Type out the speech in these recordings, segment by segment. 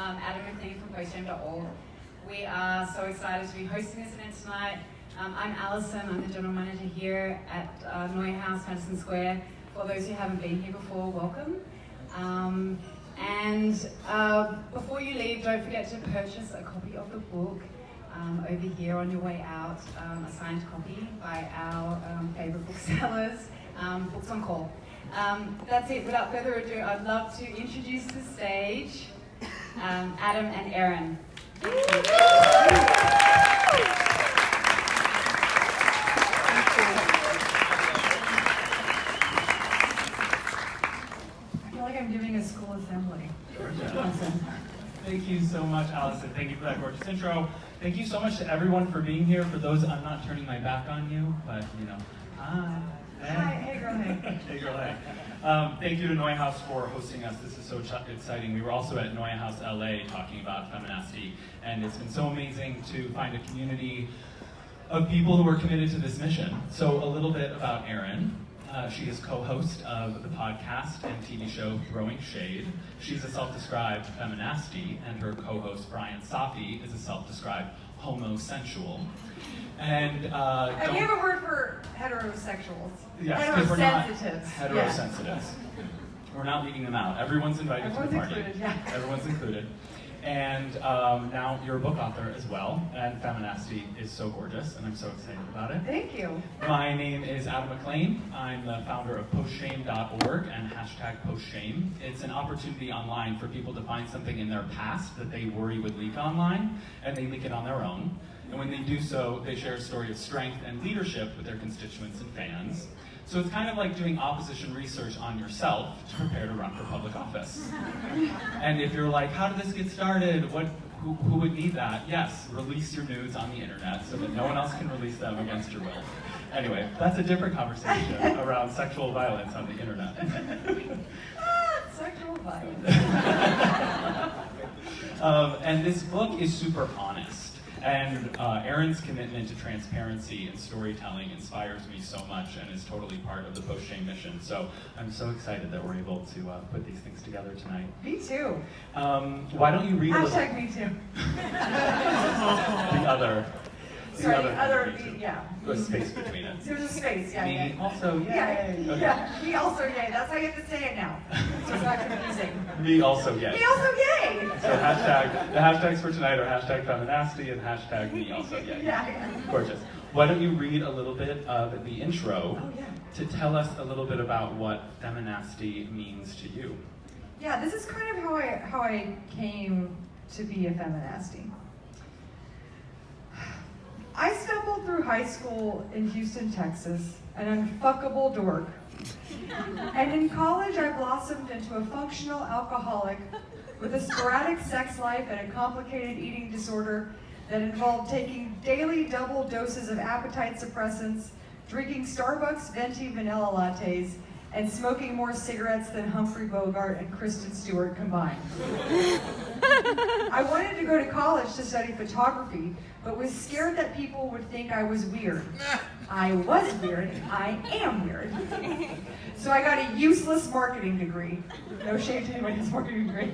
Adam MacLean from postshame.org. We are so excited to be hosting this event tonight. I'm Alison, I'm the general manager here at NeueHouse Madison Square. For those who haven't been here before, welcome. Before you leave, don't forget to purchase a copy of the book over here on your way out, a signed copy by our favorite booksellers, Books on Call. That's it. Without further ado, I'd love to introduce to the stage Adam and Erin. Thank you. I feel like I'm giving a school assembly. Awesome. Thank you so much, Allison. Thank you for that gorgeous intro. Thank you so much to everyone for being here. For those, I'm not turning my back on you, but you know, hi. Hey girl, hey. Hey girl, hey. Thank you to NeueHouse for hosting us. This is so exciting. We were also at NeueHouse LA talking about FEMINASTY, and it's been so amazing to find a community of people who are committed to this mission. So a little bit about Erin. She is co-host of the podcast and TV show Throwing Shade. She's a self-described feminasty, and her co-host Brian Safi is a self-described homosensual. And we have a word for heterosexuals. Yes, because we're not Heterosensitives. heterosensitives. Yeah. We're not leaving them out. Everyone's invited to the party. Included, yeah. Everyone's included. And now you're a book author as well, and Feminasty is so gorgeous, and I'm so excited about it. Thank you. My name is Adam MacLean. I'm the founder of postshame.org and #postshame. It's an opportunity online for people to find something in their past that they worry would leak online, and they leak it on their own. And when they do so, they share a story of strength and leadership with their constituents and fans. So it's kind of like doing opposition research on yourself to prepare to run for public office. And if you're like, how did this get started? Who would need that? Yes, release your nudes on the internet so that no one else can release them against your will. Anyway, that's a different conversation around sexual violence on the internet. Sexual violence. And this book is super honest. And Erin's commitment to transparency and storytelling inspires me so much and is totally part of the Post-Shame mission. So I'm so excited that we're able to put these things together tonight. Me too. Why don't you read # me too. the other. Yeah. There's a space between it. There's a space, yeah. Me also, yay. Yeah, Okay. yeah. Me also, yay. That's how you have to say it now. So it's not confusing. Me also, yay. Me also, yay. So the hashtags for tonight are #feminasty and #me also, yay. Yeah. Gorgeous. Why don't you read a little bit of the intro to tell us a little bit about what feminasty means to you? Yeah, this is kind of how I came to be a feminasty. I stumbled through high school in Houston, Texas, an unfuckable dork. And in college, I blossomed into a functional alcoholic with a sporadic sex life and a complicated eating disorder that involved taking daily double doses of appetite suppressants, drinking Starbucks venti vanilla lattes, and smoking more cigarettes than Humphrey Bogart and Kristen Stewart combined. I wanted to go to college to study photography, but was scared that people would think I was weird. I was weird. I am weird. So I got a useless marketing degree. No shame to anybody's marketing degree.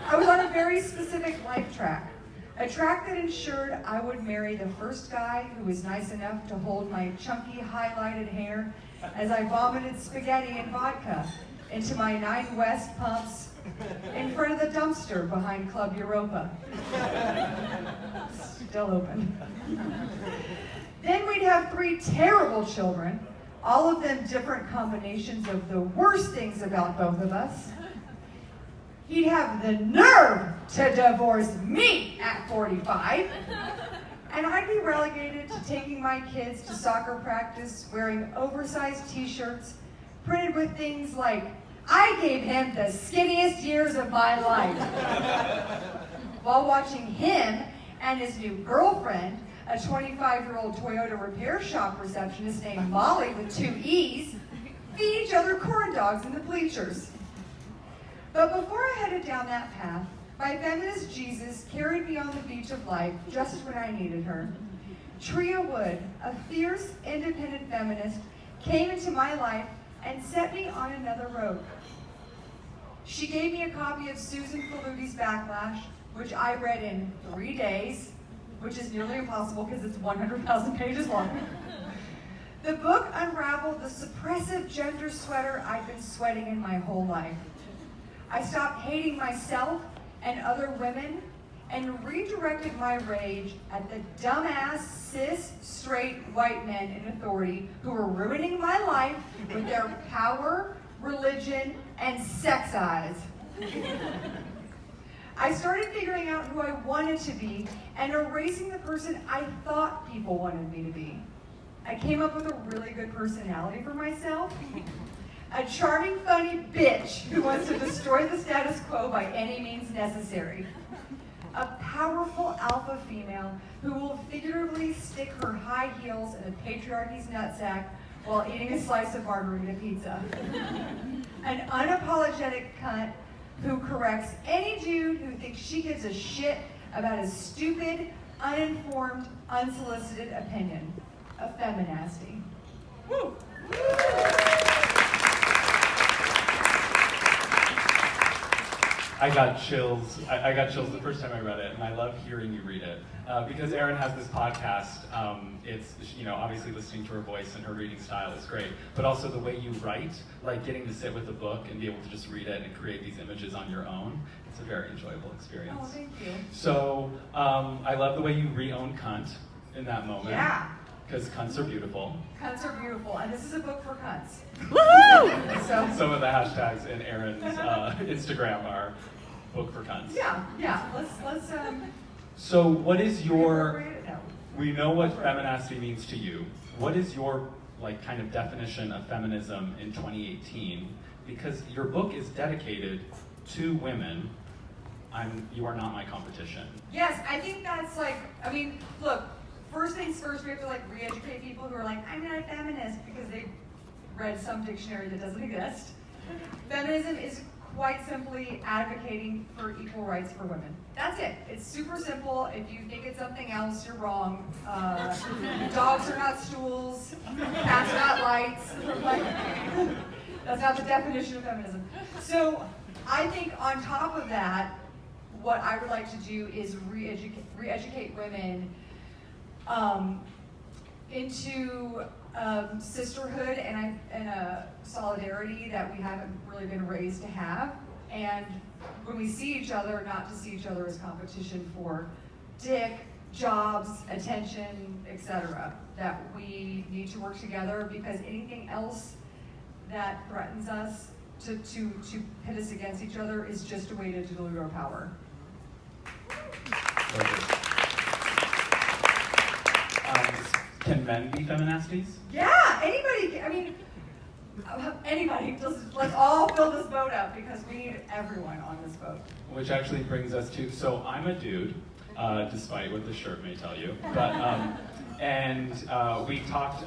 I was on a very specific life track. A track that ensured I would marry the first guy who was nice enough to hold my chunky, highlighted hair as I vomited spaghetti and vodka into my 9 West pumps in front of the dumpster behind Club Europa. Still open. Then we'd have 3 terrible children, all of them different combinations of the worst things about both of us. He'd have the nerve to divorce me at 45. And I'd be relegated to taking my kids to soccer practice wearing oversized t-shirts printed with things like, I gave him the skinniest years of my life. While watching him and his new girlfriend, a 25-year-old Toyota repair shop receptionist named Molly with 2 E's, feed each other corn dogs in the bleachers. But before I headed down that path, my feminist Jesus carried me on the beach of life just when I needed her. Tria Wood, a fierce, independent feminist, came into my life and set me on another road. She gave me a copy of Susan Faluti's Backlash, which I read in 3 days, which is nearly impossible because it's 100,000 pages long. The book unraveled the suppressive gender sweater I'd been sweating in my whole life. I stopped hating myself and other women and redirected my rage at the dumbass, cis, straight white men in authority who were ruining my life with their power, religion, and sex eyes. I started figuring out who I wanted to be and erasing the person I thought people wanted me to be. I came up with a really good personality for myself. A charming, funny bitch who wants to destroy the status quo by any means necessary. A powerful alpha female who will figuratively stick her high heels in a patriarchy's nutsack while eating a slice of margarita pizza. An unapologetic cunt who corrects any dude who thinks she gives a shit about his stupid, uninformed, unsolicited opinion. A FEMINASTY. Woo! I got chills. I got chills the first time I read it, and I love hearing you read it. Because Erin has this podcast, it's, obviously listening to her voice and her reading style is great, but also the way you write, like getting to sit with a book and be able to just read it and create these images on your own, it's a very enjoyable experience. Oh, thank you. So, I love the way you re-own cunt in that moment. Yeah. Because cunts are beautiful. Cunts are beautiful, and this is a book for cunts. Woohoo! So, Some of the hashtags in Erin's Instagram are book for cunts. yeah. Let's So what is your, incorporate it. No. we know what feminasty means to you. What is your kind of definition of feminism in 2018? Because your book is dedicated to women. You are not my competition. Yes, I think that's look, first things first, we have to re-educate people who are like, I'm not a feminist, because they read some dictionary that doesn't exist. Feminism is quite simply advocating for equal rights for women. That's it. It's super simple. If you think it's something else, you're wrong. Dogs are not stools. Cats are not lights. That's not the definition of feminism. So I think on top of that, what I would like to do is re-educate women into sisterhood and a solidarity that we haven't really been raised to have. And when we see each other, not to see each other as competition for dick, jobs, attention, etc. That we need to work together, because anything else that threatens us to pit us against each other is just a way to dilute our power. Can men be feministes? Yeah, anybody. Anybody. Let's all fill this boat up, because we need everyone on this boat. Which actually brings us to, so I'm a dude, despite what the shirt may tell you, but we talked,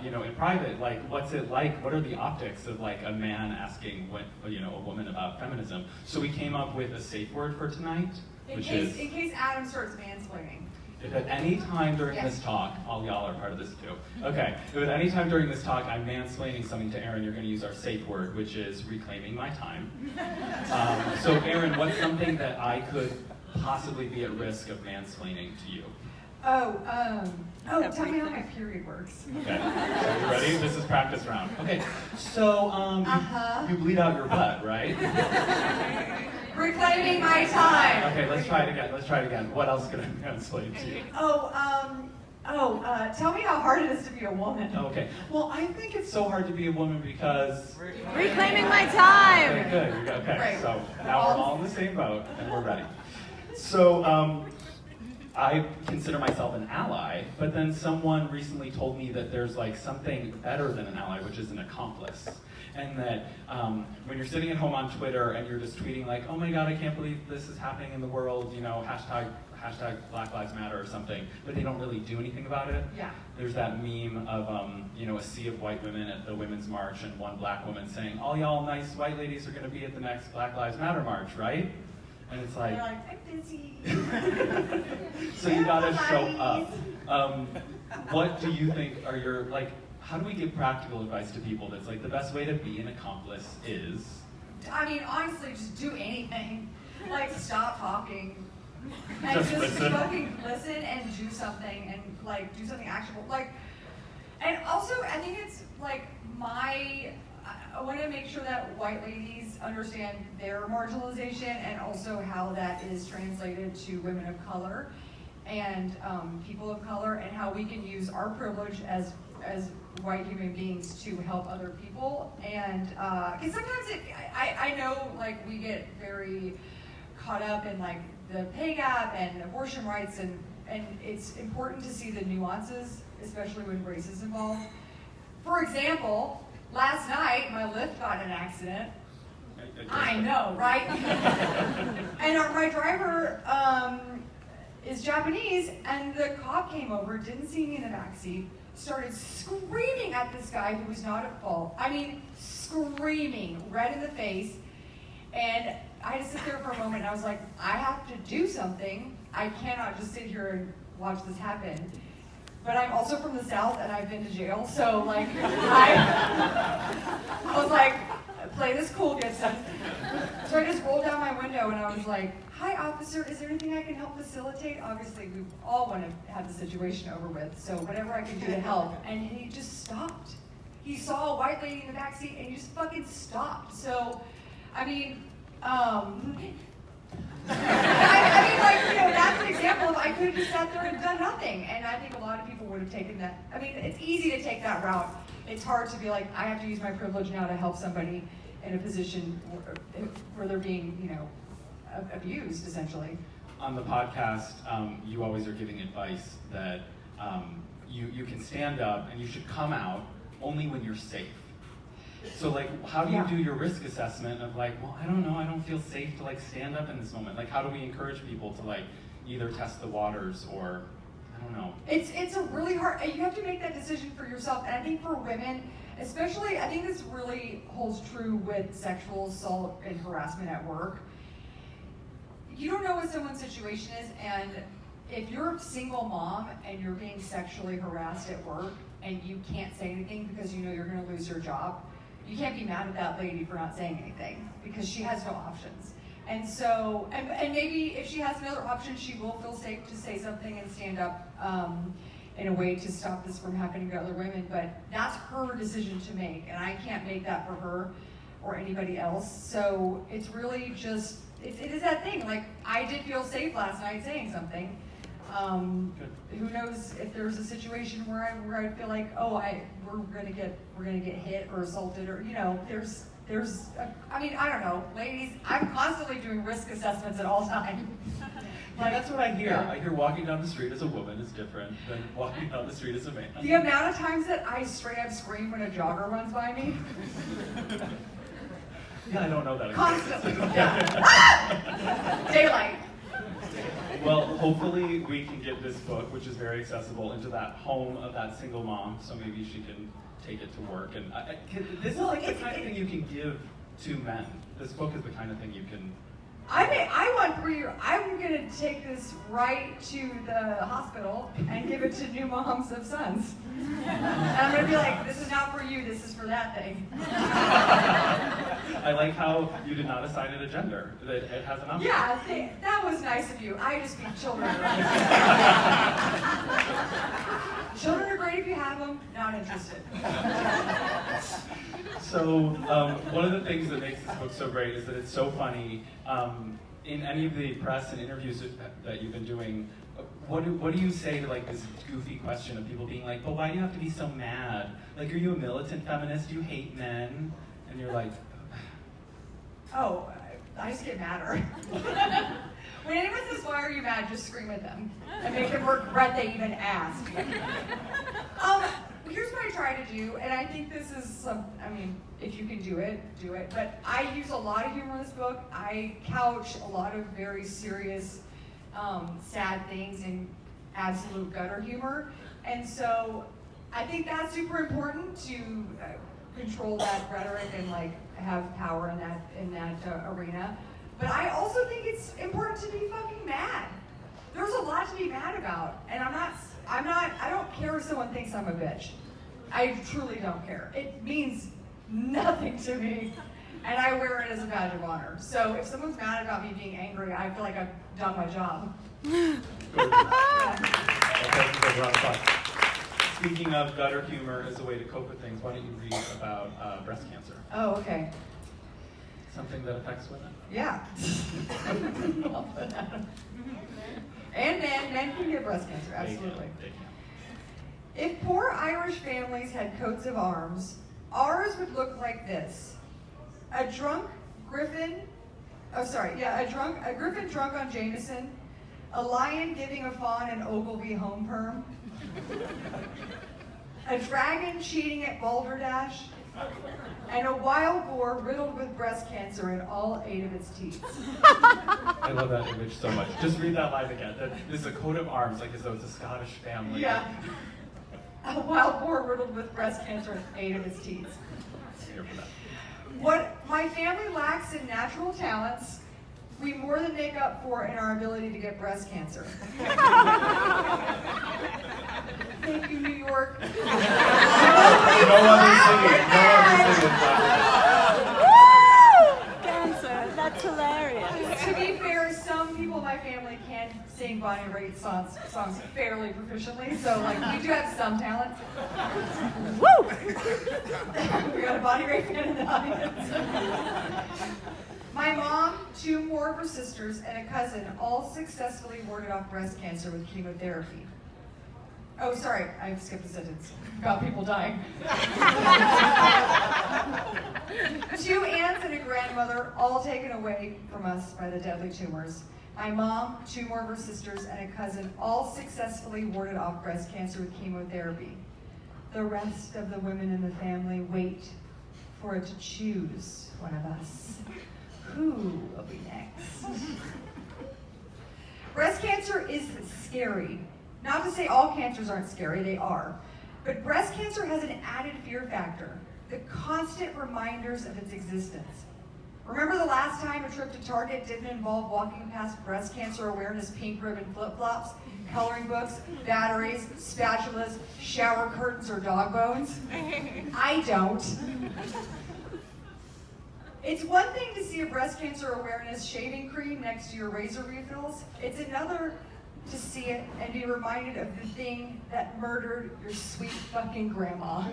in private, what's it like? What are the optics of a man asking a woman about feminism? So we came up with a safe word for tonight, In case Adam starts mansplaining. If at any time during this talk, all y'all are part of this too. Okay, if at any time during this talk I'm mansplaining something to Erin, you're going to use our safe word, which is reclaiming my time. So Erin, what's something that I could possibly be at risk of mansplaining to you? Tell me how my period works. Okay, so you ready? This is practice round. Okay, so you bleed out your butt, right? Reclaiming my time. Okay, let's try it again. What else could I mansplain to you? Tell me how hard it is to be a woman. Okay, well, I think it's so hard to be a woman because... Reclaiming my time! Okay, good. Okay, Right. so now we're all in the same boat and we're ready. So, I consider myself an ally, but then someone recently told me that there's something better than an ally, which is an accomplice. And that when you're sitting at home on Twitter and you're just tweeting oh my God, I can't believe this is happening in the world, hashtag Black Lives Matter or something, but they don't really do anything about it. Yeah. There's that meme of a sea of white women at the Women's March and one black woman saying, all y'all nice white ladies are gonna be at the next Black Lives Matter march, right? And it's They're like, I'm busy. So you gotta show up. What do you think are how do we give practical advice to people that's the best way to be an accomplice is? I mean, honestly, just do anything. Like, stop talking. And Just just listen. fucking listen and do something, and like, do something actionable. Like, and also, I think it's like I want to make sure that white ladies understand their marginalization and also how that is translated to women of color and people of color, and how we can use our privilege as white human beings to help other people. And because sometimes I know, like, we get very caught up in like the pay gap and abortion rights, and it's important to see the nuances, especially when race is involved. For example, last night my Lyft got in an accident. I know, right? And my driver is Japanese, and the cop came over, didn't see me in the backseat, started screaming at this guy who was not at fault. I mean, screaming, red in the face. And I had to sit there for a moment, and I was like, I have to do something. I cannot just sit here and watch this happen. But I'm also from the South, and I've been to jail, so like, I was like, play this cool, Gibson. So I just rolled down my window, and I was like, hi, officer, is there anything I can help facilitate? Obviously, we all want to have the situation over with, so whatever I can do to help. And he just stopped. He saw a white lady in the backseat, and he just fucking stopped. So, I mean, I mean, like, you know, that's an example of I could have just sat there and done nothing. And I think a lot of people would have taken that. I mean, it's easy to take that route. It's hard to be like, I have to use my privilege now to help somebody in a position where they're being, you know, abused, essentially. On the podcast, you always are giving advice that you can stand up and you should come out only when you're safe. So like, how do you do your risk assessment of like, well, I don't know, I don't feel safe to like stand up in this moment. Like, how do we encourage people to like either test the waters or, I don't know. It's a really hard, you have to make that decision for yourself. And I think for women, especially, I think this really holds true with sexual assault and harassment at work. You don't know what someone's situation is, and if you're a single mom and you're being sexually harassed at work and you can't say anything because you know you're gonna lose your job, you can't be mad at that lady for not saying anything because she has no options. And so, and maybe if she has another option, she will feel safe to say something and stand up in a way to stop this from happening to other women, but that's her decision to make, and I can't make that for her or anybody else. So it's really just, it is that thing, like, I did feel safe last night saying something. Who knows if there's a situation where I feel like, oh, we're gonna get hit or assaulted, or, you know, I mean, I don't know, ladies, I'm constantly doing risk assessments at all times. Like, that's what I hear. Yeah. I hear walking down the street as a woman is different than walking down the street as a man. The amount of times that I straight up scream when a jogger runs by me. Yeah, I don't know that. Constantly, yeah. Daylight. Well, hopefully we can get this book, which is very accessible, into that home of that single mom, so maybe she can take it to work. And this is like the kind of thing you can give to men. This book is the kind of thing you can. I'm gonna take this right to the hospital and give it to new moms of sons. And I'm gonna be like, this is not for you, this is for that thing. I like how you did not assign it a gender, that it has an option. Yeah, that was nice of you. I just mean children. Children are great if you have them, not interested. So one of the things that makes this book so great is that it's so funny. In any of the press and interviews that you've been doing, what do you say to like this goofy question of people being like, but why do you have to be so mad? Like, are you a militant feminist? Do you hate men? And you're like, oh, I just get madder. When anyone says, why are you mad, just scream at them and make them regret they even asked. Here's what I try to do, and I think this is I mean, if you can do it, do it. But I use a lot of humor in this book. I couch a lot of very serious, sad things in absolute gutter humor. And so I think that's super important to control that rhetoric and like have power in that arena. But I also think it's important to be fucking mad. There's a lot to be mad about, and I don't care if someone thinks I'm a bitch. I truly don't care. It means nothing to me. And I wear it as a badge of honor. So if someone's mad about me being angry, I feel like I've done my job. Speaking of gutter humor as a way to cope with things, why don't you read about breast cancer? Oh, okay. Something that affects women. Yeah. And men can get breast cancer, absolutely. They can. If poor Irish families had coats of arms, ours would look like this. A griffin drunk on Jameson, a lion giving a fawn an Ogilvy home perm, a dragon cheating at balderdash, and a wild boar riddled with breast cancer in all 8 of its teeth. I love that image so much. Just read that line again. This is a coat of arms, like as though it's a Scottish family. Yeah. A wild boar riddled with breast cancer in 8 of its teeth. Here for that. What my family lacks in natural talents, we more than make up for in our ability to get breast cancer. Thank you, New York. No other city. Cancer, that's hilarious. To be fair, some people in my family can sing Bonnie Raitt songs fairly proficiently, so like we do have some talent. Woo! We got a Bonnie Raitt fan in the audience. My mom, 2 more of her sisters, and a cousin all successfully warded off breast cancer with chemotherapy. Oh, sorry, I skipped a sentence about people dying. 2 aunts and a grandmother, all taken away from us by the deadly tumors. My mom, 2 more of her sisters, and a cousin, all successfully warded off breast cancer with chemotherapy. The rest of the women in the family wait for it to choose one of us. Who will be next? Breast cancer is scary. Not to say all cancers aren't scary, they are. But breast cancer has an added fear factor, the constant reminders of its existence. Remember the last time a trip to Target didn't involve walking past breast cancer awareness pink ribbon flip-flops, coloring books, batteries, spatulas, shower curtains, or dog bones? I don't. It's one thing to see a breast cancer awareness shaving cream next to your razor refills. It's another to see it and be reminded of the thing that murdered your sweet fucking grandma.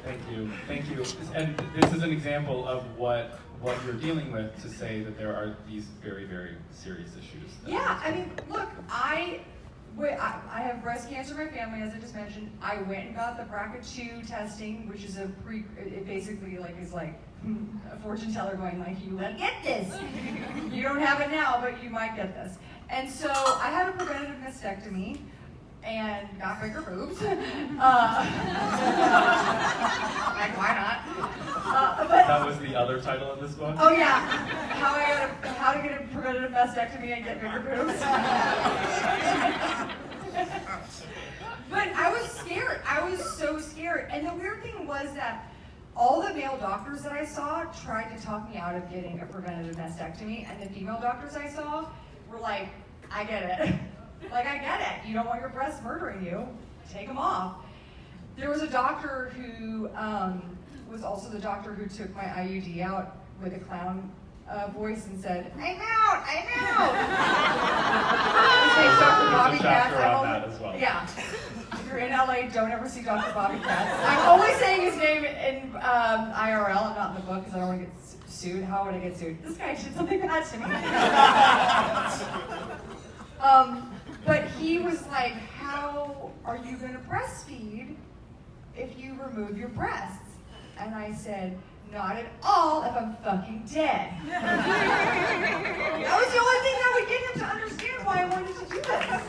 Thank you. And this is an example of what you're dealing with to say that there are these very, very serious issues. Yeah, I mean, look, I have breast cancer in my family, as I just mentioned. I went and got the BRCA2 testing, which is it basically is like a fortune teller going like, you will get this. You don't have it now, but you might get this. And so I had a preventative mastectomy and got bigger boobs. Like, why not? That was the other title of this book? Oh yeah, how to get a preventative mastectomy and get bigger boobs. But I was scared. I was so scared. And the weird thing was that all the male doctors that I saw tried to talk me out of getting a preventative mastectomy, and the female doctors I saw were like, I get it. Like, I get it. You don't want your breasts murdering you. Take them off. There was a doctor who was also the doctor who took my IUD out with a clown voice and said, I'm out. His name's Dr. Bobby Katz. Yeah. If you're in LA, don't ever see Dr. Bobby Katz. I'm only saying his name in IRL and not in the book because I don't want to get sued. How would I get sued? This guy did something bad to me. But he was like, how are you going to breastfeed if you remove your breasts? And I said, not at all if I'm fucking dead. That was the only thing that would get him to understand why I wanted to do this.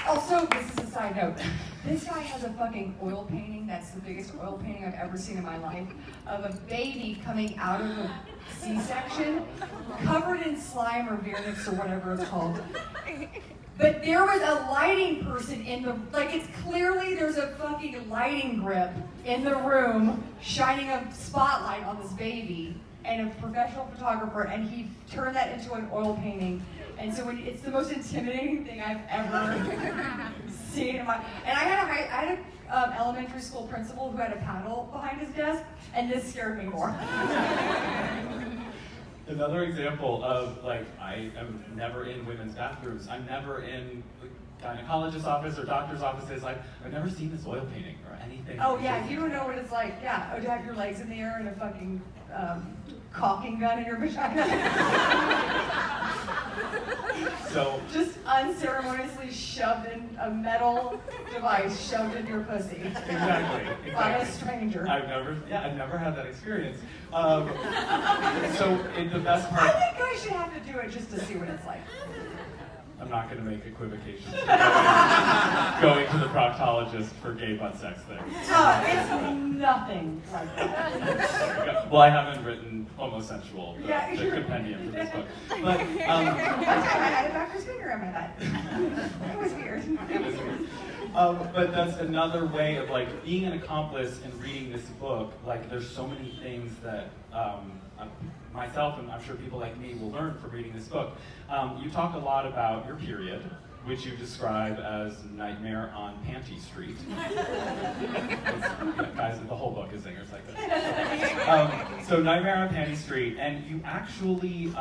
Also, this is a side note. This guy has a fucking oil painting that's the biggest oil painting I've ever seen in my life of a baby coming out of a C-section covered in slime or vernix or whatever it's called. But there was a lighting person in the, it's clearly there's a fucking lighting grip in the room shining a spotlight on this baby and a professional photographer, and he turned that into an oil painting. And so it's the most intimidating thing I've ever seen in my, and I had elementary school principal who had a paddle behind his desk, and this scared me more. Another example of, like, I am never in women's bathrooms. I'm never in the gynecologist's office or doctor's offices. I've never seen this oil painting or anything. Oh yeah, you don't know what it's like. Yeah, to have your legs in the air and a fucking caulking gun in your vagina. So just unceremoniously shoved in a metal device shoved in your pussy. Exactly. By a stranger. I've never had that experience. So the best part. I think I should have to do it just to see what it's like. I'm not going to make equivocations going to the proctologist for gay butt sex things. No, it's nothing like that. Well, I haven't written homosexual, Yeah, the compendium for this book. But, One time I had a doctor's finger on my butt. It was weird. It was weird. But that's another way of, like, being an accomplice in reading this book. Like, there's so many things that myself, and I'm sure people like me, will learn from reading this book. You talk a lot about your period, which you describe as Nightmare on Panty Street. Guys, the whole book is singers like this. So Nightmare on Panty Street, and you actually,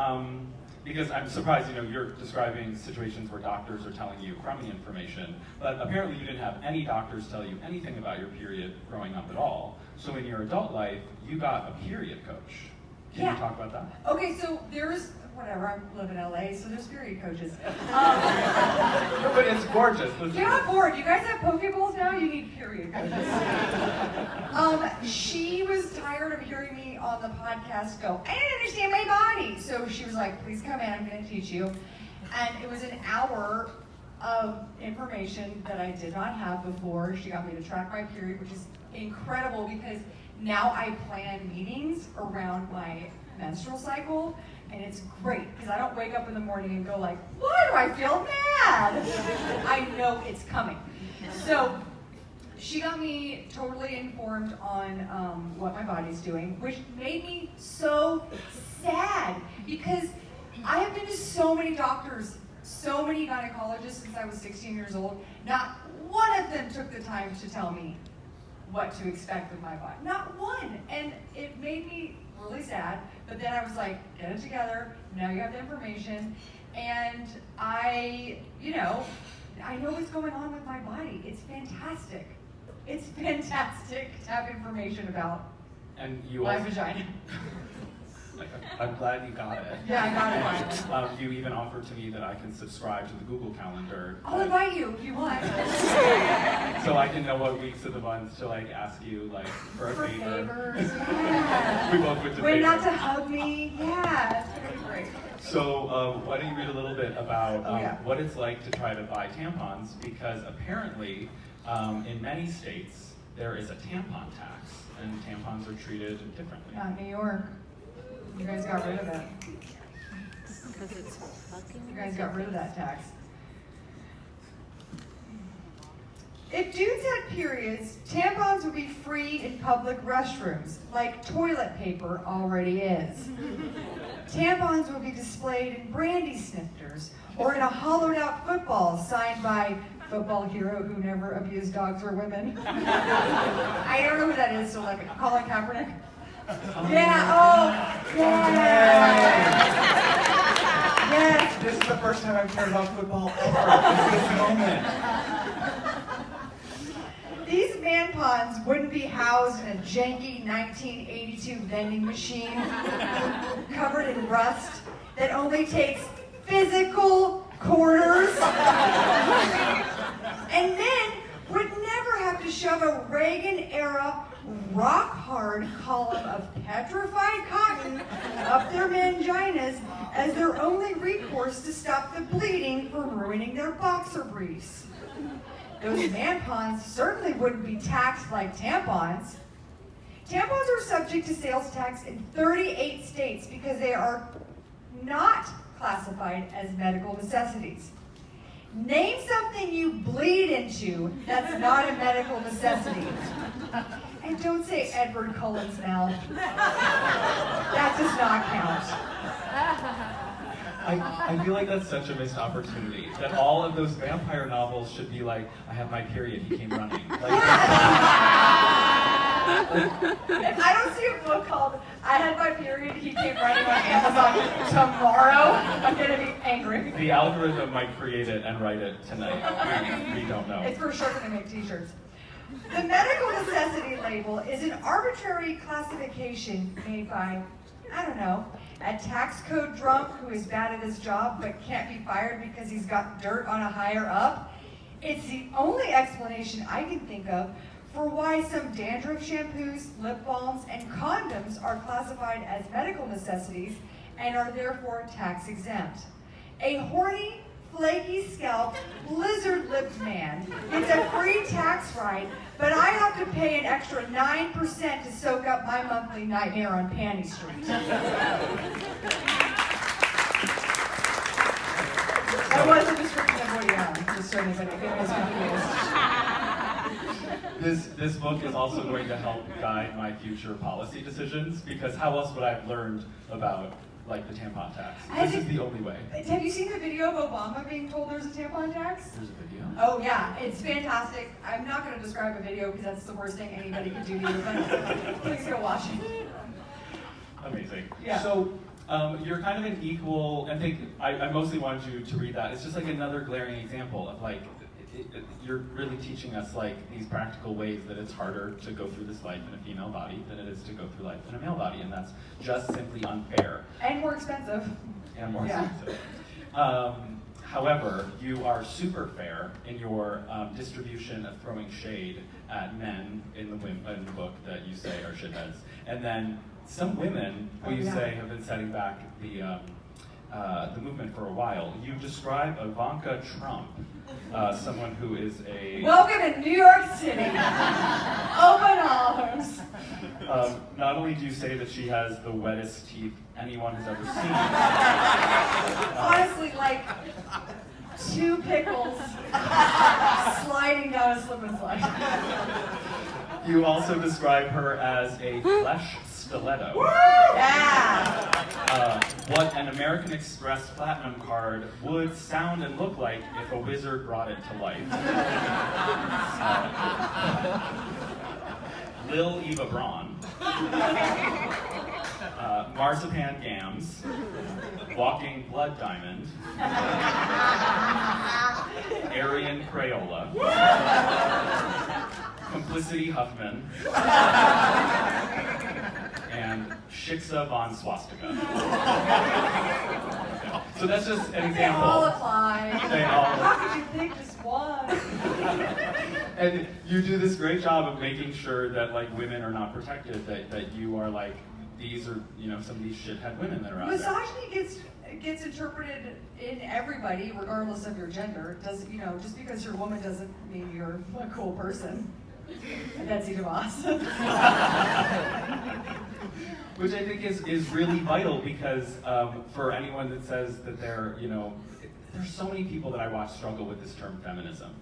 because I'm surprised, you're describing situations where doctors are telling you crummy information, but apparently you didn't have any doctors tell you anything about your period growing up at all. So in your adult life, you got a period coach. Can you talk about that? Okay, so there's, whatever, I live in LA, so there's period coaches. No, but it's gorgeous. Get on board. You guys have Pokeballs now? You need period coaches. She was tired of hearing me on the podcast go, I didn't understand my body. So she was like, please come in, I'm going to teach you. And it was an hour of information that I did not have before. She got me to track my period, which is incredible because now I plan meetings around my menstrual cycle, and it's great because I don't wake up in the morning and go like, why do I feel mad? I know it's coming. So she got me totally informed on what my body's doing, which made me so sad because I have been to so many doctors, so many gynecologists since I was 16 years old. Not one of them took the time to tell me what to expect with my body. Not one. And it made me really sad. But then I was like, get it together. Now you have the information. And I know what's going on with my body. It's fantastic. It's fantastic to have information about my vagina. I'm glad you got it. Yeah, I got it. You even offered to me that I can subscribe to the Google Calendar. I'll invite you if you want. So I can know what weeks of the month to ask you for a favor. Favors, yeah. We both went to Wait, favor. not to hug me. Yeah, it's gonna be great. So why don't you read a little bit about what it's like to try to buy tampons, because apparently in many states there is a tampon tax and tampons are treated differently. Not New York. You guys got rid of it. Because it's fucking. You guys got rid of that tax. If dudes had periods, tampons would be free in public restrooms, like toilet paper already is. Tampons would be displayed in brandy snifters, or in a hollowed out football signed by football hero who never abused dogs or women. I don't know who that is, so Colin Kaepernick. Yeah, oh, yeah. Yes. This is the first time I've cared about football ever. This moment. These man-pons wouldn't be housed in a janky 1982 vending machine covered in rust that only takes physical quarters. And men would never have to shove a Reagan-era rock-hard column of petrified cotton up their manginas as their only recourse to stop the bleeding from ruining their boxer briefs. Those man-pons certainly wouldn't be taxed like tampons. Tampons are subject to sales tax in 38 states because they are not classified as medical necessities. Name something you bleed into that's not a medical necessity. And don't say Edward Cullen's mouth. That does not count. I feel like that's such a missed opportunity. That all of those vampire novels should be like, I have my period, he came running. Like, If I don't see a book called I Had My Period, He Came Running on Amazon tomorrow, I'm going to be angry. the algorithm might create it and write it tonight. We don't know. It's for sure going to make t-shirts. The medical necessity label is an arbitrary classification made by, I don't know, a tax code drunk who is bad at his job but can't be fired because he's got dirt on a higher up. It's the only explanation I can think of for why some dandruff shampoos, lip balms, and condoms are classified as medical necessities and are therefore tax exempt. A horny, flaky scalp, lizard-lipped man gets a free tax ride, but I have to pay an extra 9% to soak up my monthly nightmare on Panty Street. That was a description of Woody Allen, just so anybody gets confused. This book is also going to help guide my future policy decisions, because how else would I have learned about like the tampon tax? This is the only way. Have you seen the video of Obama being told there's a tampon tax? There's a video? Oh yeah, it's fantastic. I'm not going to describe a video because that's the worst thing anybody could do to you, but please go watch it. Amazing. Yeah. So you're kind of an equal, I think I mostly wanted you to read that. It's just like another glaring example of like, you're really teaching us like these practical ways that it's harder to go through this life in a female body than it is to go through life in a male body, and that's just simply unfair. And more expensive. And more Yeah. expensive. However, you are super fair in your distribution of throwing shade at men in the book that you say are shitheads. And then some women who you say have been setting back the movement for a while. You describe Ivanka Trump, someone who is a... Welcome to New York City. Open arms. Not only do you say that she has the wettest teeth anyone has ever seen. Honestly, like 2 pickles sliding down a slip and slide. You also describe her as a flesh stiletto. Yeah. What an American Express Platinum card would sound and look like if a wizard brought it to life. Lil Eva Braun. Marzipan Gams. Walking Blood Diamond. Aryan Crayola. Complicity Huffman. And Shiksa von Swastika. So that's just an example. They all apply. They all How could you pick just one? And you do this great job of making sure that like women are not protected, that you are like, these are, you know, some of these shithead women that are out there. Misogyny gets interpreted in everybody, regardless of your gender. It doesn't, you know, just because you're a woman doesn't mean you're a cool person. Betsy DeVos. Which I think is really vital, because for anyone that says that they're, you know, there's so many people that I watch struggle with this term feminism.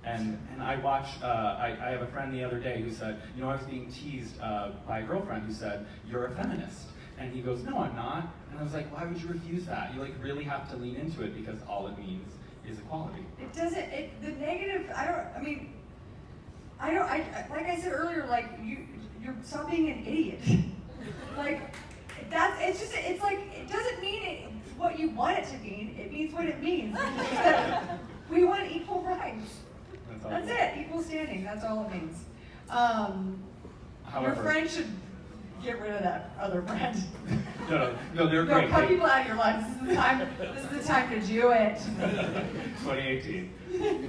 And I watch, I have a friend the other day who said, you know, I was being teased by a girlfriend who said, you're a feminist. And he goes, no, I'm not. And I was like, why would you refuse that? You like really have to lean into it, because all it means is equality. It doesn't, the negative, like I said earlier, like you're stop being an idiot. Like it's like, it doesn't mean what you want it to mean. It means what it means. We want equal rights. That's it. Equal standing. That's all it means. Your friend should get rid of that other friend. No, they're No, great. cut people out of your life. This is the time to do it. 2018.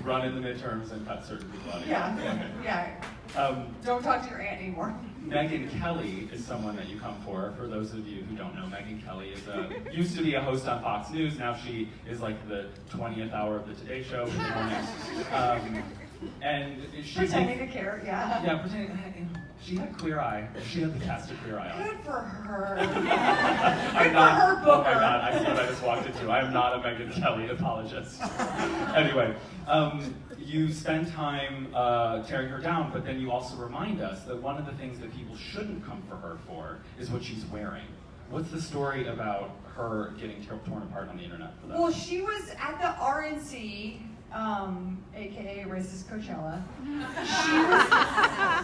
Run in the midterms and cut certain people out of your life. Yeah. Don't talk to your aunt anymore. Megyn Kelly is someone that you come for. For those of you who don't know, Megyn Kelly is used to be a host on Fox News. Now she is like the 20th hour of the Today Show in the morning. And she Pretending to care, yeah. Yeah, pretending. She had Queer Eye. She had the cast of Queer Eye on. Good for her. I'm Good not, for her, oh Booker. my God, I see what I just walked into. I am not a Megyn Kelly apologist. Anyway, you spend time tearing her down, but then you also remind us that one of the things that people shouldn't come for her for is what she's wearing. What's the story about her getting torn apart on the internet for that? Well, she was at the RNC, aka racist Coachella. She was,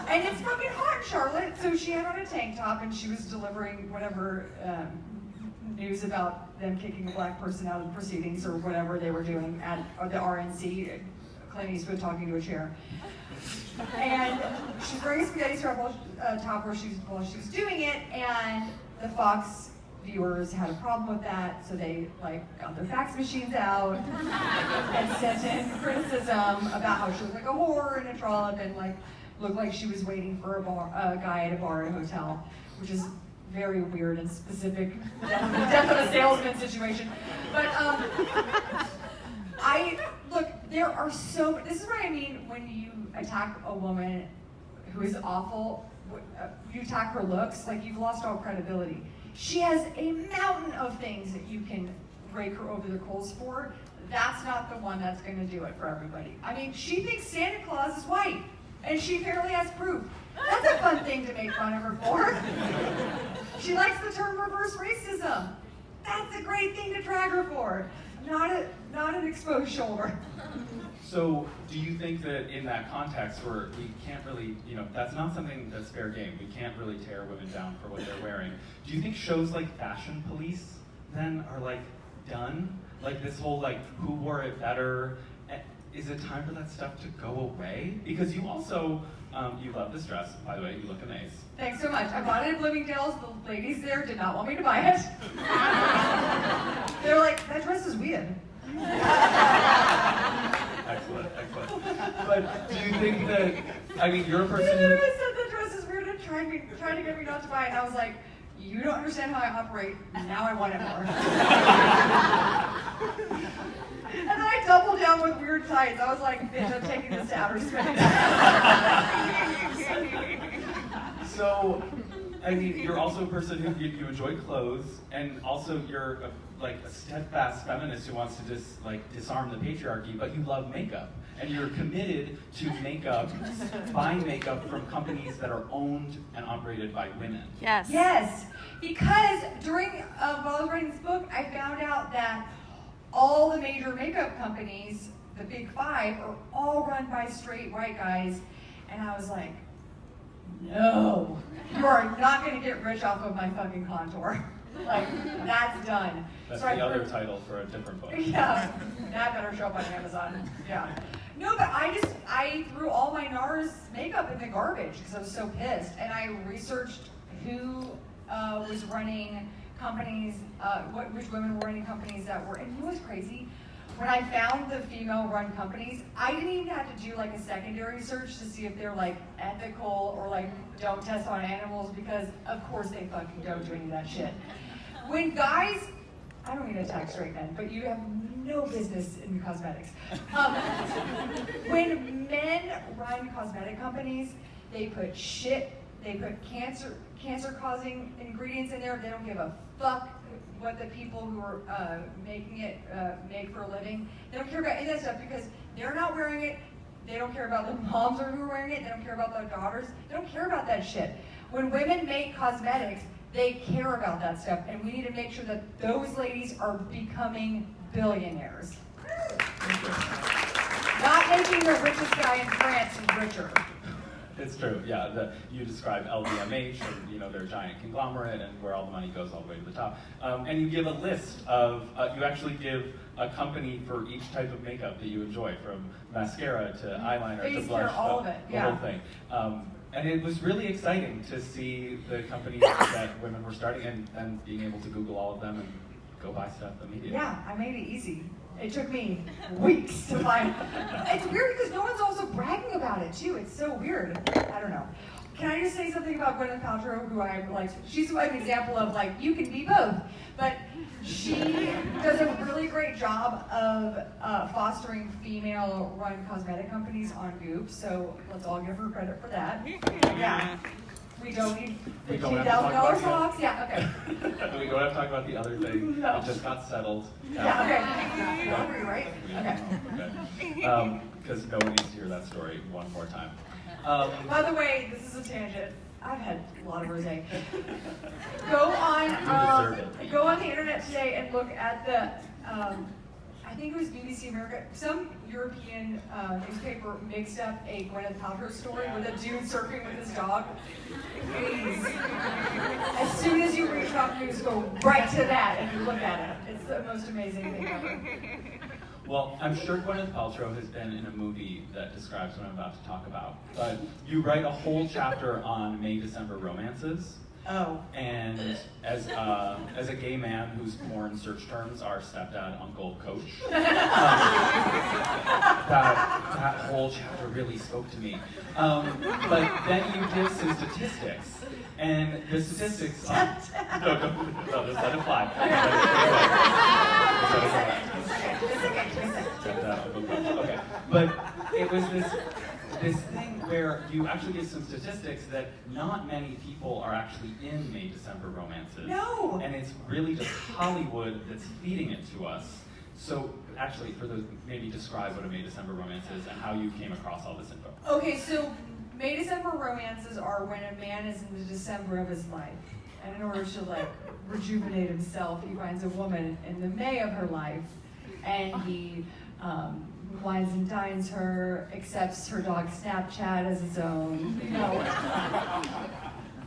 and it's fucking hot in Charlotte, so she had on a tank top and she was delivering whatever news about them kicking a black person out of the proceedings or whatever they were doing at the RNC. Clint Eastwood talking to a chair. And she's wearing a spaghetti strap top while she was doing it, and the Fox viewers had a problem with that, so they got their fax machines out and sent in criticism about how she looked like a whore in a trollop and looked like she was waiting for a guy at a bar at a hotel, which is very weird and specific, death of a salesman situation. But look, there are this is what I mean when you attack a woman who is awful, you attack her looks, you've lost all credibility. She has a mountain of things that you can rake her over the coals for. That's not the one that's going to do it for everybody. I mean, she thinks Santa Claus is white, and she apparently has proof. That's a fun thing to make fun of her for. She likes the term reverse racism. That's a great thing to drag her for. Not an exposed shoulder. So, do you think that in that context where we can't really, that's not something that's fair game, we can't really tear women down for what they're wearing, do you think shows like Fashion Police then are done? This whole who wore it better? Is it time for that stuff to go away? Because you also, you love this dress, by the way, you look amazing. Thanks so much. I bought it at Bloomingdale's. The ladies there did not want me to buy it. They're like, that dress is weird. Excellent. But do you think that, you're a person who... who... said the dress is weird and trying to get me not to buy it, and I was like, you don't understand how I operate, now I want it more. And then I doubled down with weird tights. I was like, bitch, I'm taking this to outer space. So, you're also a person who you enjoy clothes, and also you're a steadfast feminist who wants to just disarm the patriarchy, but you love makeup, and you're committed to buying makeup from companies that are owned and operated by women. Yes. Yes, because while I was writing this book, I found out that all the major makeup companies, the big five, are all run by straight white guys, and I was like, no, you are not going to get rich off of my fucking contour. That's done. That's so the other title for a different book. Yeah, that better show up on Amazon. Yeah. No, but I threw all my NARS makeup in the garbage because I was so pissed, and I researched who was running companies, which women were running companies that were, and you know what's crazy? When I found the female-run companies, I didn't even have to do a secondary search to see if they're ethical or don't test on animals, because of course they fucking don't do any of that shit. When guys, I don't mean to attack straight men, but you have no business in cosmetics. When men run cosmetic companies, they put cancer-causing ingredients in there. They don't give a fuck what the people who are making it make for a living. They don't care about any of that stuff because they're not wearing it. They don't care about the moms who are wearing it. They don't care about the daughters. They don't care about that shit. When women make cosmetics, they care about that stuff, and we need to make sure that those ladies are becoming billionaires. Not making the richest guy in France richer. It's true, yeah. You describe LVMH, and they're a giant conglomerate, and where all the money goes all the way to the top. And you give a list of, you actually give a company for each type of makeup that you enjoy, from mascara to eyeliner Face to blush, care, all of it, the whole thing. And it was really exciting to see the companies that women were starting and being able to Google all of them and go buy stuff immediately. Yeah, I made it easy. It took me weeks to find. It's weird because no one's also bragging about it too. It's so weird. I don't know. Can I just say something about Gwyneth Paltrow, who I'm she's an example of you can be both. But she does a really great job of fostering female-run cosmetic companies on Goop, so let's all give her credit for that. Yeah. We don't need $15,000 socks. Yeah, okay. We don't have to talk about the other thing. No. It just got settled. Yeah, okay. Laundry, right? Okay. Because no one needs to hear that story one more time. By the way, this is a tangent. I've had a lot of rosé. Go on look at the, I think it was BBC America, some European newspaper mixed up a Gwyneth Paltrow story with a dude surfing with his dog. Please. As soon as you read top news, go right to that and you look at it. It's the most amazing thing ever. Well, I'm sure Gwyneth Paltrow has been in a movie that describes what I'm about to talk about. But you write a whole chapter on May-December romances. Oh. And as a gay man whose porn search terms are stepdad, uncle, coach, that whole chapter really spoke to me. But then you give some statistics. And the statistics on... No, just let it fly. Okay. But it was this thing where you actually give some statistics that not many people are actually in May-December romances. No! And it's really just Hollywood that's feeding it to us. So actually, for those, maybe describe what a May-December romance is and how you came across all this info. Okay, so May-December romances are when a man is in the December of his life. And in order to like rejuvenate himself, he finds a woman in the May of her life. And he wines and dines her, accepts her dog's Snapchat as his own, you know,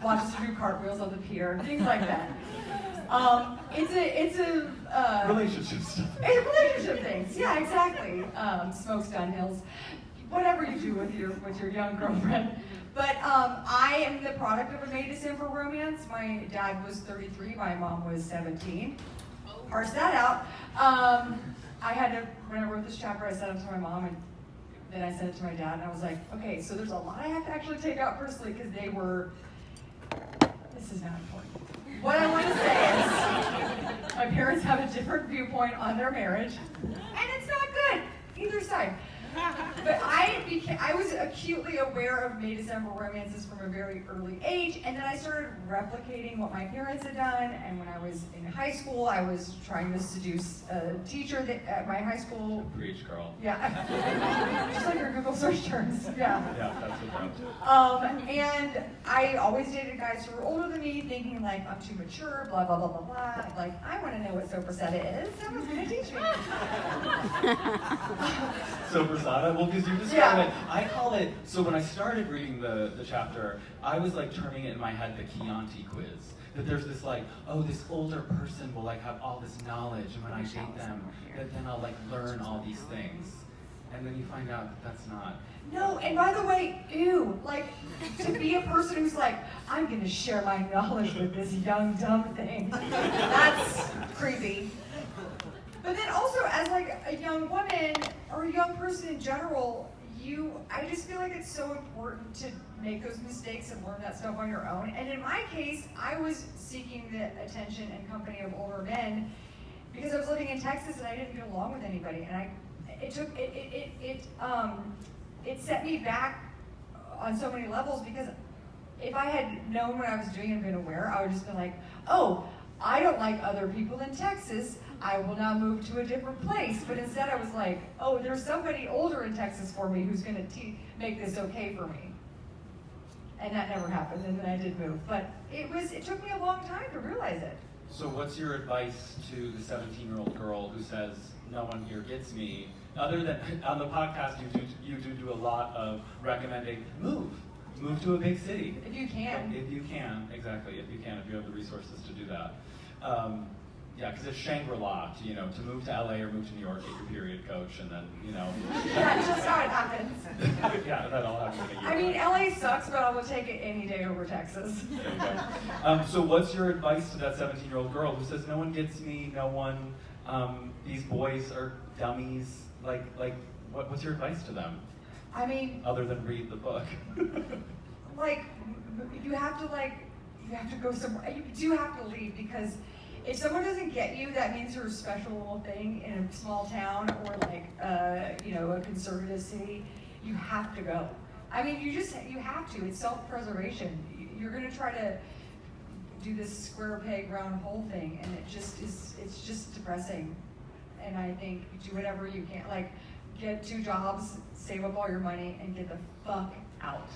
watches her do cartwheels on the pier, things like that. It's a Relationship stuff. It's relationship things, yeah, exactly. Smokes downhills, whatever you do with your young girlfriend. But I am the product of a May-December romance. My dad was 33, my mom was 17. Parse that out. I had to, when I wrote this chapter, I sent it to my mom, and then I sent it to my dad, and I was like, okay, so there's a lot I have to actually take out personally, because they were, this is not important. What I want to say is, my parents have a different viewpoint on their marriage, and it's not good, either side. But I was acutely aware of May-December romances from a very early age, and then I started replicating what my parents had done, and when I was in high school, I was trying to seduce a teacher at my high school. Preach, girl. Yeah. Just like your Google search terms. Yeah. Yeah, that's what I'm doing. And I always dated guys who were older than me, thinking like, I'm too mature, blah, blah, blah, blah, blah. Like, I want to know what sopressata is. Someone's going to teach me. Sopressata? Well, because you describe it, I call it, so when I started reading the chapter, I was like turning it in my head the Chianti quiz. That there's this like, oh, this older person will like have all this knowledge, and when I date them, that then I'll like learn all these things. And then you find out that that's not. No, and by the way, ew, like, to be a person who's like, I'm going to share my knowledge with this young, dumb thing, that's creepy. But then also, as like a young woman, or a young person in general, I just feel like it's so important to make those mistakes and learn that stuff on your own. And in my case, I was seeking the attention and company of older men because I was living in Texas and I didn't get along with anybody. And it set me back on so many levels, because if I had known what I was doing and been aware, I would just be like, oh, I don't like other people in Texas, I will now move to a different place. But instead I was like, oh, there's somebody older in Texas for me who's gonna make this okay for me. And that never happened, and then I did move. But it took me a long time to realize it. So what's your advice to the 17-year-old girl who says, no one here gets me? Other than, on the podcast, you do a lot of recommending, move to a big city. If you can. If you can, exactly, if you have the resources to do that. Yeah, because it's Shangri-La, to move to LA or move to New York, get your period coach, and then, That's just how it happens. Yeah, that all happens in a year. I mean, LA sucks, but I will take it any day over Texas. There you go. So what's your advice to that 17-year-old girl who says, no one gets me, no one, these boys are dummies, what's your advice to them? I mean, other than read the book. you have to go somewhere. You do have to leave, because if someone doesn't get you, that means you're a special little thing in a small town or a conservative city. You have to go. I mean, you have to. It's self-preservation. You're going to try to do this square peg round hole thing, and it's just depressing. And I think you do whatever you can. Like, get 2 jobs, save up all your money, and get the fuck out.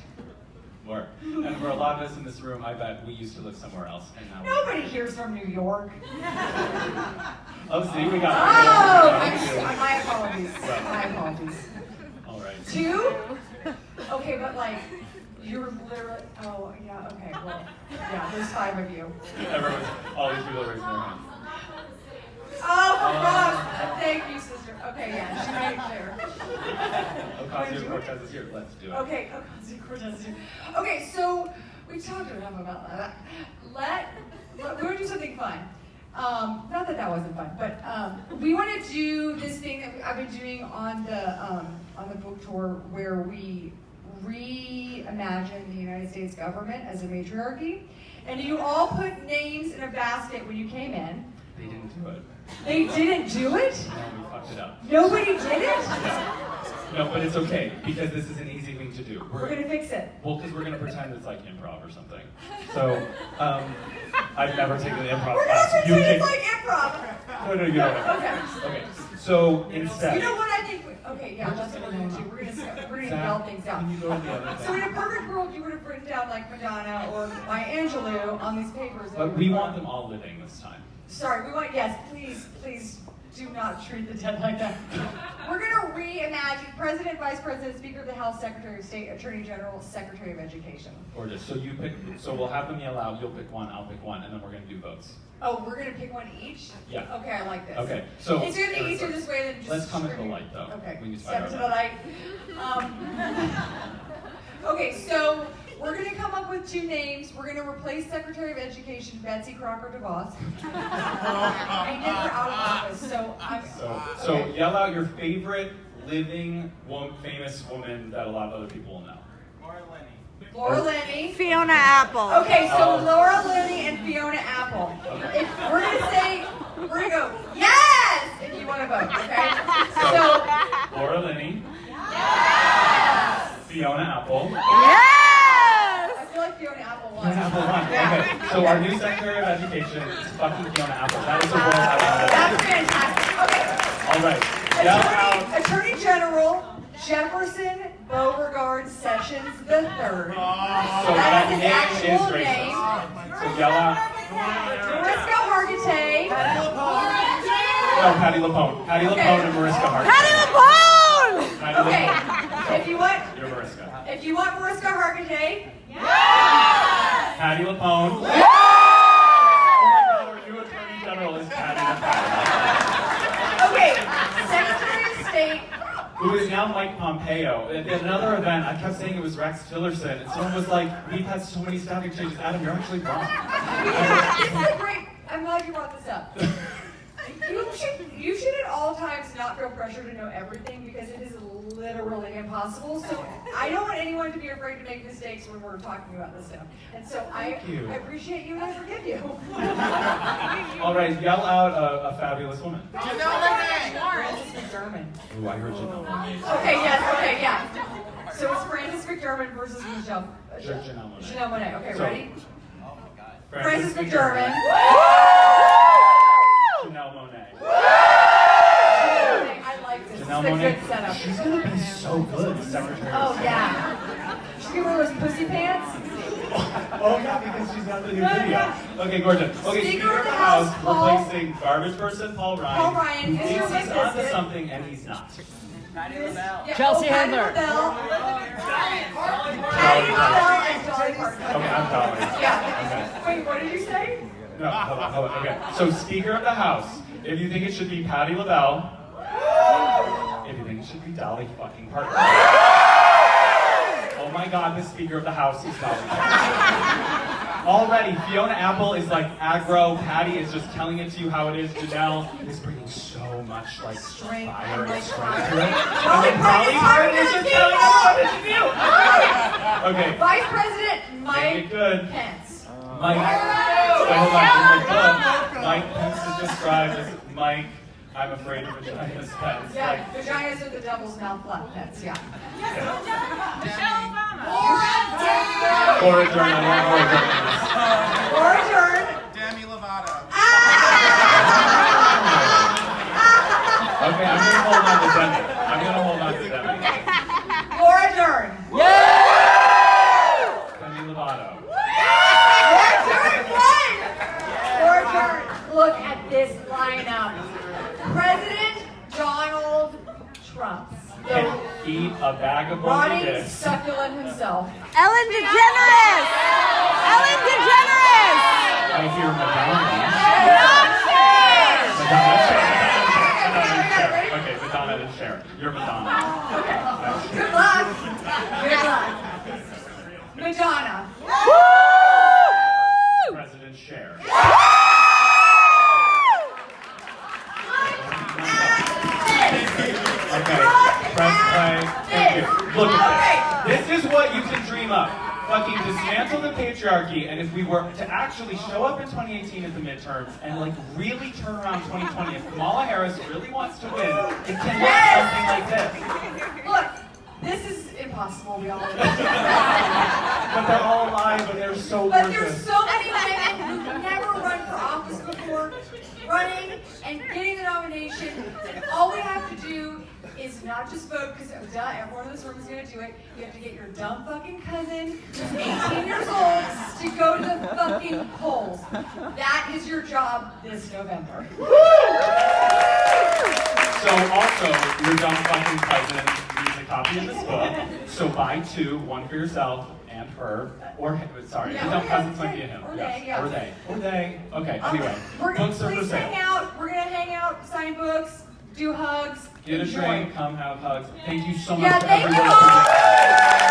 Work. And for a lot of us in this room, I bet we used to live somewhere else. And now Nobody here's from New York. Oh, see, we got My apologies. My apologies. All right. 2? Okay, but like, you're literally, oh, yeah, okay, well, yeah, there's 5 of you. Everyone, all these people are raising their hands. Oh, for Ross. Thank you, sister. Okay, yeah, she made it clear. Ocasio-Cortez is here. Let's do it. Okay, Ocasio-Cortez is here. Okay, so we talked enough about that. We're going to do something fun. Not that wasn't fun, but we want to do this thing that I've been doing on the book tour where we reimagine the United States government as a matriarchy. And you all put names in a basket when you came in. They didn't do it. They didn't do it? No, we fucked it up. Nobody did it? No, but it's okay, because this is an easy thing to do. We're going to fix it. Well, because we're going to pretend it's like improv or something. So, I've never taken an improv We're class. going to pretend it's like improv. No, you don't. Okay. Okay, so instead... You know what I think? Okay, yeah, that's what we're going to do. We're going to yell things out. Can you go to the other So in a perfect world, you would have written down like Madonna or Maya Angelou on these papers. But we want them all living this time. Sorry, yes, please do not treat the dead like that. We're going to reimagine President, Vice President, Speaker of the House, Secretary of State, Attorney General, Secretary of Education. Gorgeous. So you pick, so we'll have them yell out, you'll pick one, I'll pick one, and then we're going to do votes. Oh, we're going to pick one each? Yeah. Okay, I like this. Okay, so... It's going to be easier this way than just... Let's come into the light, though. Okay, We need to step find to our the light. light. Okay, so we're going to come up with 2 names. We're going to replace Secretary of Education Betsy Crocker DeVos. I did her out of office, so I'm... So yell out your favorite living famous woman that a lot of other people will know. Laura Linney. Fiona Apple. Okay, so Laura Linney and Fiona Apple. If we're going to go, yes, if you want to vote, okay? So, Laura Linney. Yes! Fiona Apple. Yes! I feel like Fiona Apple won. Fiona Apple won. Yeah. Okay, so our new Secretary of Education is fucking Fiona Apple. That is the world I want. That's fantastic. Okay. All right. Yell out. Attorney General Jefferson Beauregard Sessions III. So that his name is actual racist. name. So yell out. Mariska Hargitay. No, Patty LaPone. Patty LaPone and Mariska Hargitay. Patty LaPone! Patty Okay. LaPone. If you want, You're Mariska. if you want Mariska Hargitay. Patty LaPone. Oh my God, our new Attorney General is Patty LaPone. Okay. Secretary of State. Who is now Mike Pompeo. At another event, I kept saying it was Rex Tillerson, and someone was like, we've had so many staff exchanges. Adam, you're actually wrong. This is a great, I'm glad you brought this up. You should at all times not feel pressure to know everything because it is literally impossible. So I don't want anyone to be afraid to make mistakes when we're talking about this stuff. And so I appreciate you and I forgive you. All right, yell out a fabulous woman. Frances McDermott. Ooh, I heard Janelle Monáe. Okay, yes, okay, yeah. So it's Frances McDermott versus Janelle Monáe. Janelle Monáe. Okay, So, ready? Frances McDermott. Janelle Monáe. I like this. Janelle This is a Monáe. good setup. She's gonna be so good, Secretary. Oh, yeah. She's gonna wear those pussy pants. Oh yeah, because she's got the new video. Okay, gorgeous. Okay, Speaker of the House, House, Paul- replacing garbage person Paul Ryan. Paul Ryan, who who's thinks your he's witness? onto something and he's not. Yeah, Chelsea Patty Handler. LaBelle. Patty LaBelle and Dolly Parton. Okay, I'm Dolly. Yeah. Wait, what did you say? No, hold on. Okay, so Speaker of the House, if you think it should be Patty LaBelle, if you think it should be Dolly fucking Parton. Oh my God, the Speaker of the House is Dolly Parton. Already, Fiona Apple is like aggro. Patty is just telling it to you how it is. Janelle is bringing so much like Strength fire and, and like, strength to it. Dolly And then Dolly Parton is just telling us what to do. Okay, Vice President make Mike it good. Pence. Mike. Wait, hold on. Mike Pence is described as Mike. I'm afraid of vaginas Pence. Yeah, vaginas are the devil's mouth flat Pence, yeah. Laura Dern. I want Laura Dern. Laura Dern. Demi Lovato. Okay, I'm gonna hold on to Demi. I'm gonna hold on to Demi. Laura Dern. look at this lineup. President Donald Trump. Can eat a bag of Rotting dicks. succulent himself. Ellen DeGeneres! Ellen DeGeneres! I hear Madonna. Nonsense! Madonna and Cher. Okay, Madonna and Cher. You're Madonna. Good luck. Good luck. Madonna. President Cher. Okay, press play. Thank you. Look at this. This is what you can dream up. Fucking dismantle the patriarchy, and if we were to actually show up in 2018 at the midterms and like really turn around 2020, if Kamala Harris really wants to win, it can look something like this. Look, this is impossible, we all know. But they're all alive and they're so But worth there's it. so many women who've never run for office before, running and getting the nomination. And all we have to do is not just vote, because everyone in this room is going to do it. You have to get your dumb fucking cousin, who's 18 years old, to go to the fucking polls. That is your job this November. So also, your dumb fucking cousin needs a copy of this book. So buy two, one for yourself and her, or sorry, Yeah, your dumb or cousins they, might be a him. or Yes. they, yeah. Or they. Okay, anyway. Books are for Please sale. hang out. We're going to hang out, sign books, do hugs. Get a enjoy. drink, come have hugs. Thank you so much Yeah, to thank you everyone. all.